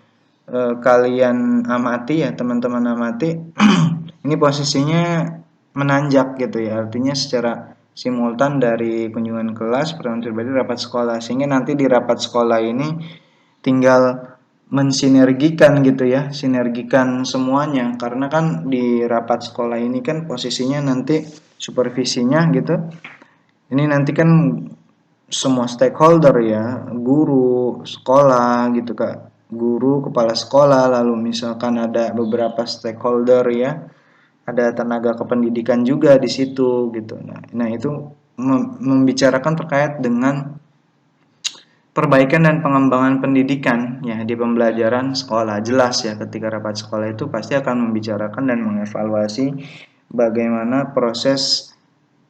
kalian amati ya, teman-teman amati, ini posisinya menanjak gitu ya, artinya secara simultan dari kunjungan kelas, pertemuan pribadi, rapat sekolah, sehingga nanti di rapat sekolah ini tinggal mensinergikan gitu ya, sinergikan semuanya, karena kan di rapat sekolah ini kan posisinya nanti supervisinya gitu, ini nanti kan semua stakeholder ya, guru sekolah gitu Kak, guru, kepala sekolah, lalu misalkan ada beberapa stakeholder ya, ada tenaga kependidikan juga di situ gitu. Nah itu membicarakan terkait dengan perbaikan dan pengembangan pendidikan ya di pembelajaran sekolah. Jelas ya, ketika rapat sekolah itu pasti akan membicarakan dan mengevaluasi bagaimana proses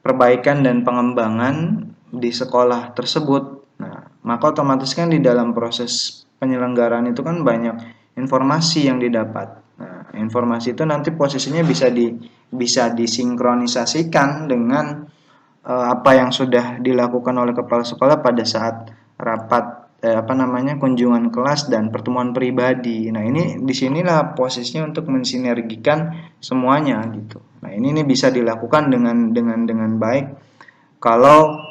perbaikan dan pengembangan di sekolah tersebut. Nah, maka otomatis kan di dalam proses penyelenggaraan itu kan banyak informasi yang didapat. Nah, informasi itu nanti posisinya bisa disinkronisasikan dengan apa yang sudah dilakukan oleh kepala sekolah pada saat rapat kunjungan kelas dan pertemuan pribadi. Nah, ini disinilah posisinya untuk mensinergikan semuanya gitu. Nah, ini bisa dilakukan dengan baik kalau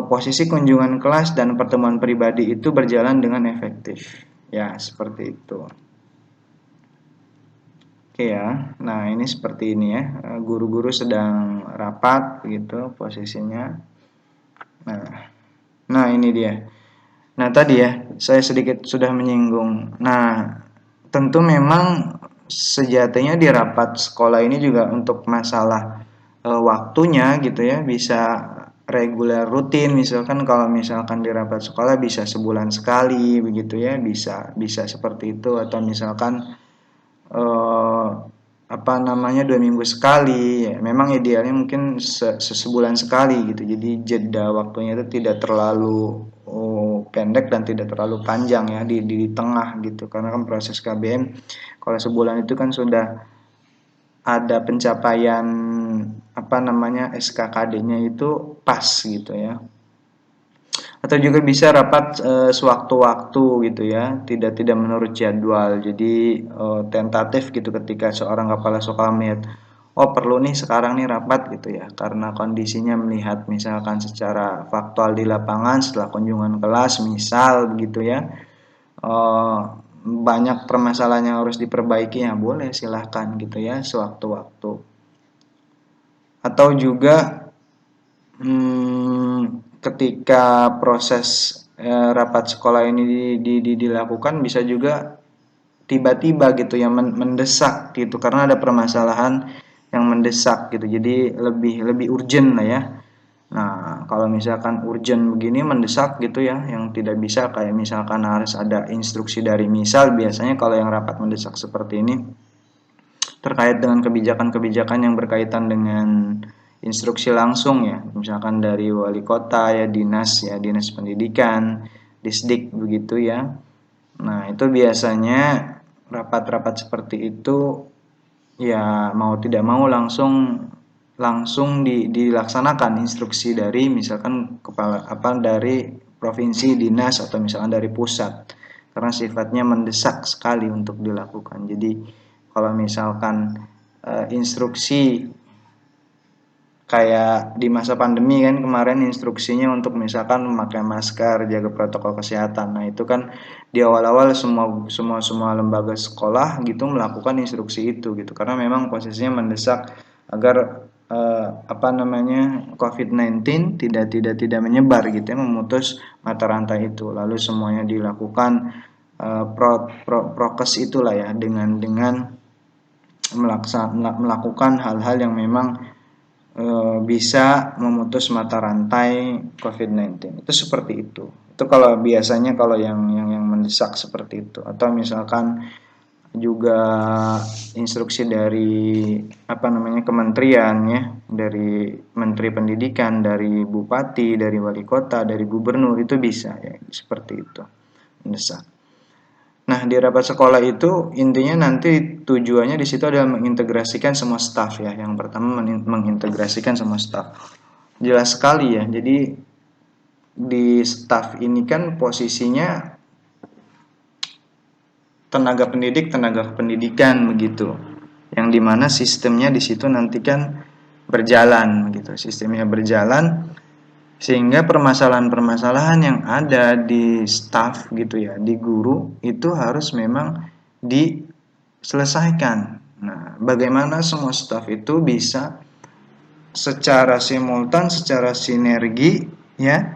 posisi kunjungan kelas dan pertemuan pribadi itu berjalan dengan efektif. Ya, seperti itu. Oke ya. Nah, ini seperti ini ya. Guru-guru sedang rapat gitu posisinya. Nah, ini dia. Nah, tadi ya, saya sedikit sudah menyinggung. Nah, tentu memang sejatinya di rapat sekolah ini juga untuk masalah waktunya gitu ya, bisa reguler rutin, misalkan kalau misalkan di rapat sekolah bisa sebulan sekali begitu ya, bisa seperti itu, atau misalkan eh, 2 minggu sekali ya. Memang idealnya mungkin sebulan sekali gitu, jadi jeda waktunya itu tidak terlalu pendek dan tidak terlalu panjang ya, di tengah gitu, karena kan proses KBM kalau sebulan itu kan sudah ada pencapaian SKKD-nya itu pas gitu ya. Atau juga bisa rapat sewaktu-waktu gitu ya, tidak menurut jadwal. Jadi tentatif gitu ketika seorang kepala sekolah melihat, oh perlu nih sekarang nih rapat gitu ya, karena kondisinya melihat misalkan secara faktual di lapangan setelah kunjungan kelas misal begitu ya, eh, banyak permasalahan yang harus diperbaiki, ya boleh silahkan gitu ya sewaktu-waktu. Atau juga ketika proses rapat sekolah ini dilakukan, bisa juga tiba-tiba gitu ya mendesak gitu, karena ada permasalahan yang mendesak gitu, jadi lebih urgent lah ya. Nah, kalau misalkan urgent begini mendesak gitu ya, yang tidak bisa kayak misalkan harus ada instruksi dari misal, biasanya kalau yang rapat mendesak seperti ini terkait dengan kebijakan-kebijakan yang berkaitan dengan instruksi langsung ya, misalkan dari wali kota ya, dinas pendidikan, disdik begitu ya. Nah, itu biasanya rapat-rapat seperti itu ya mau tidak mau langsung dilaksanakan instruksi dari misalkan kepala dari provinsi, dinas, atau misalkan dari pusat, karena sifatnya mendesak sekali untuk dilakukan. Jadi kalau misalkan instruksi kayak di masa pandemi kan kemarin, instruksinya untuk misalkan memakai masker, jaga protokol kesehatan. Nah, itu kan di awal-awal semua lembaga sekolah gitu melakukan instruksi itu gitu, karena memang posisinya mendesak agar COVID-19 tidak menyebar gitu ya, memutus mata rantai itu. Lalu semuanya dilakukan prokes itulah ya, dengan melakukan hal-hal yang memang bisa memutus mata rantai COVID-19. Itu seperti itu. Itu kalau biasanya kalau yang mendesak seperti itu. Atau misalkan juga instruksi dari kementerian ya, dari Menteri Pendidikan, dari Bupati, dari Wali Kota, dari Gubernur, itu bisa ya, seperti itu mendesak. Nah, di rapat sekolah itu intinya nanti tujuannya di situ adalah mengintegrasikan semua staf ya. Yang pertama mengintegrasikan semua staf. Jelas sekali ya. Jadi di staf ini kan posisinya tenaga pendidik, tenaga pendidikan begitu. Yang dimana sistemnya di situ nanti kan berjalan gitu. Sistemnya berjalan sehingga permasalahan-permasalahan yang ada di staf gitu ya, di guru, itu harus memang diselesaikan. Nah, bagaimana semua staf itu bisa secara simultan, secara sinergi ya,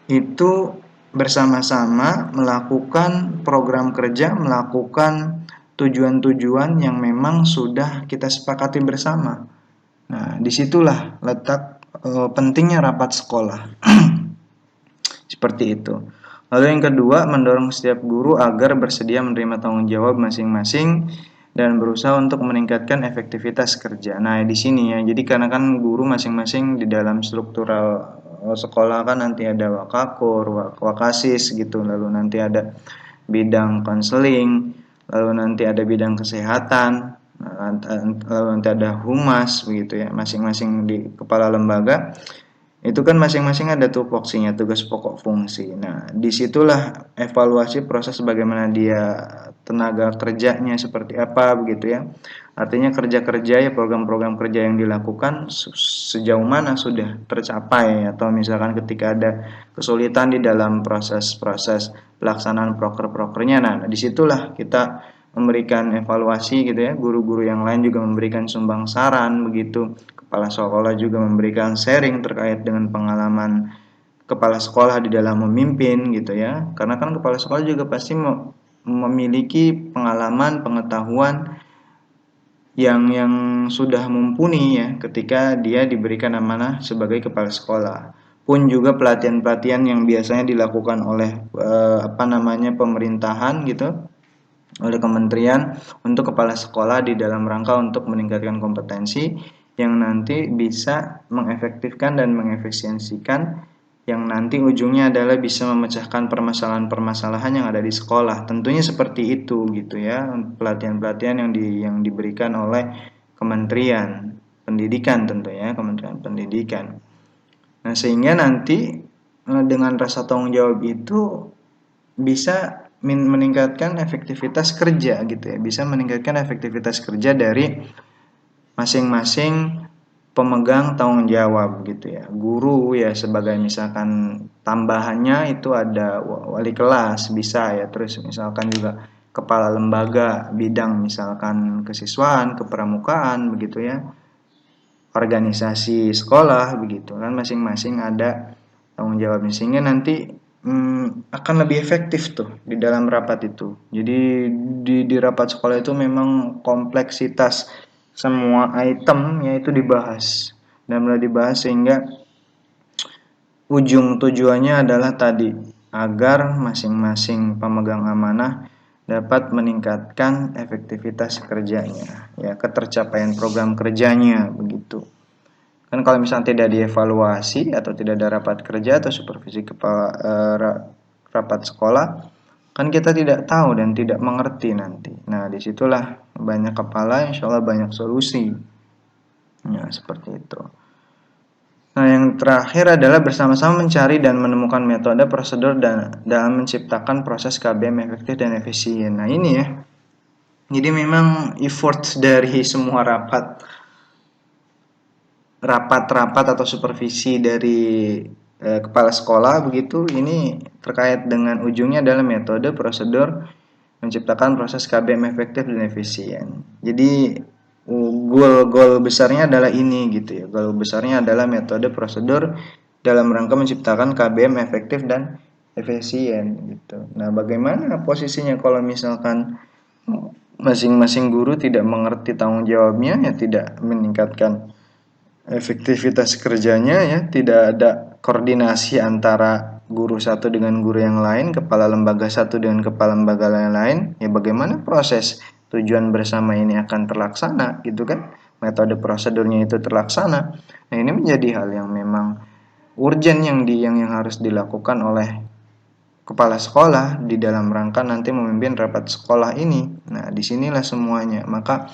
itu bersama-sama melakukan program kerja, melakukan tujuan-tujuan yang memang sudah kita sepakati bersama. Nah, disitulah letak pentingnya rapat sekolah. Seperti itu. Lalu yang kedua, mendorong setiap guru agar bersedia menerima tanggung jawab masing-masing dan berusaha untuk meningkatkan efektivitas kerja. Nah, di sini ya, jadi karena kan guru masing-masing di dalam struktural sekolah kan nanti ada wakakur, wakasis gitu, lalu nanti ada bidang konseling, lalu nanti ada bidang kesehatan, lalu nanti ada humas begitu ya, masing-masing di kepala lembaga itu kan masing-masing ada tupoksinya, tugas pokok fungsi. Nah, disitulah evaluasi proses bagaimana dia tenaga kerjanya seperti apa begitu ya. Artinya kerja-kerja ya, program-program kerja yang dilakukan sejauh mana sudah tercapai, atau misalkan ketika ada kesulitan di dalam proses-proses pelaksanaan proker-prokernya. Nah, disitulah kita memberikan evaluasi gitu ya. Guru-guru yang lain juga memberikan sumbang saran begitu. Kepala sekolah juga memberikan sharing terkait dengan pengalaman kepala sekolah di dalam memimpin gitu ya. Karena kan kepala sekolah juga pasti memiliki pengalaman, pengetahuan yang sudah mumpuni ya ketika dia diberikan amanah sebagai kepala sekolah. Pun juga pelatihan-pelatihan yang biasanya dilakukan oleh pemerintahan gitu, oleh kementerian untuk kepala sekolah di dalam rangka untuk meningkatkan kompetensi yang nanti bisa mengefektifkan dan mengefisiensikan, yang nanti ujungnya adalah bisa memecahkan permasalahan-permasalahan yang ada di sekolah. Tentunya seperti itu gitu ya, pelatihan-pelatihan yang diberikan oleh Kementerian Pendidikan, tentunya Kementerian Pendidikan. Nah, sehingga nanti dengan rasa tanggung jawab itu bisa meningkatkan efektivitas kerja gitu ya, bisa meningkatkan efektivitas kerja dari masing-masing pemegang tanggung jawab gitu ya. Guru ya sebagai misalkan tambahannya itu ada wali kelas bisa ya, terus misalkan juga kepala lembaga bidang misalkan kesiswaan, kepramukaan begitu ya, organisasi sekolah begitu kan, masing-masing ada tanggung jawabnya, sehingga nanti akan lebih efektif tuh di dalam rapat itu. Jadi di rapat sekolah itu memang kompleksitas semua itemnya itu dibahas dan mulai dibahas, sehingga ujung tujuannya adalah tadi agar masing-masing pemegang amanah dapat meningkatkan efektivitas kerjanya ya, ketercapaian program kerjanya begitu. Kan kalau misalnya tidak dievaluasi atau tidak ada rapat kerja atau supervisi kepala rapat sekolah, kan kita tidak tahu dan tidak mengerti nanti. Nah, disitulah banyak kepala, insya Allah banyak solusi. Ya, seperti itu. Nah, yang terakhir adalah bersama-sama mencari dan menemukan metode, prosedur dan dalam menciptakan proses KBM efektif dan efisien. Nah, ini ya. Jadi memang effort dari semua rapat atau supervisi dari kepala sekolah begitu, ini terkait dengan ujungnya adalah metode, prosedur, menciptakan proses KBM efektif dan efisien. Jadi goal besarnya adalah ini gitu ya. Goal besarnya adalah metode, prosedur dalam rangka menciptakan KBM efektif dan efisien gitu. Nah, bagaimana posisinya kalau misalkan masing-masing guru tidak mengerti tanggung jawabnya, ya tidak meningkatkan efektivitas kerjanya ya, tidak ada koordinasi antara guru satu dengan guru yang lain, kepala lembaga satu dengan kepala lembaga lain, ya bagaimana proses tujuan bersama ini akan terlaksana gitu kan, metode prosedurnya itu terlaksana. Nah, ini menjadi hal yang memang urgent yang harus dilakukan oleh kepala sekolah di dalam rangka nanti memimpin rapat sekolah ini. Nah, disinilah semuanya. Maka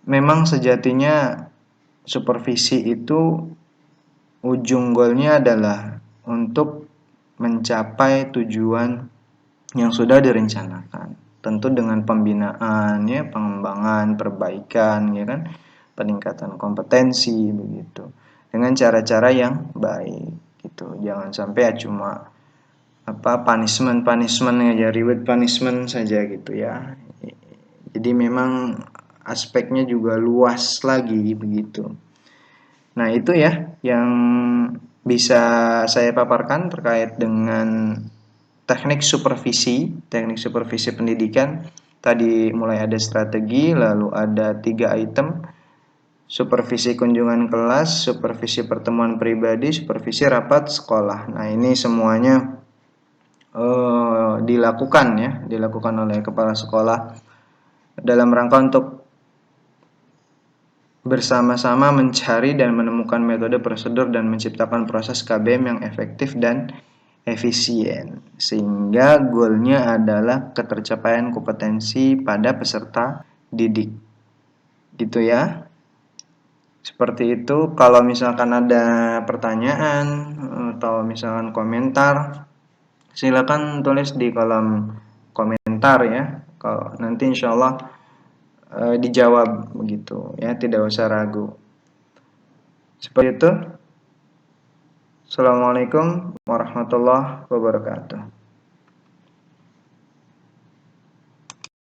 memang sejatinya supervisi itu ujung goalnya adalah untuk mencapai tujuan yang sudah direncanakan. Tentu dengan pembinaan ya, pengembangan, perbaikan ya kan, peningkatan kompetensi begitu. Dengan cara-cara yang baik gitu. Jangan sampai ya cuma punishment aja, reward punishment saja gitu ya. Jadi memang aspeknya juga luas lagi begitu. Nah, itu ya yang bisa saya paparkan terkait dengan teknik supervisi pendidikan. Tadi mulai ada strategi, lalu ada 3 item: supervisi kunjungan kelas, supervisi pertemuan pribadi, supervisi rapat sekolah. Nah, ini semuanya dilakukan oleh kepala sekolah dalam rangka untuk bersama-sama mencari dan menemukan metode, prosedur, dan menciptakan proses KBM yang efektif dan efisien, sehingga goalnya adalah ketercapaian kompetensi pada peserta didik, gitu ya. Seperti itu. Kalau misalkan ada pertanyaan atau misalkan komentar, silakan tulis di kolom komentar ya. Kalau nanti insya Allah dijawab begitu ya, tidak usah ragu. Seperti itu. Assalamualaikum warahmatullahi wabarakatuh.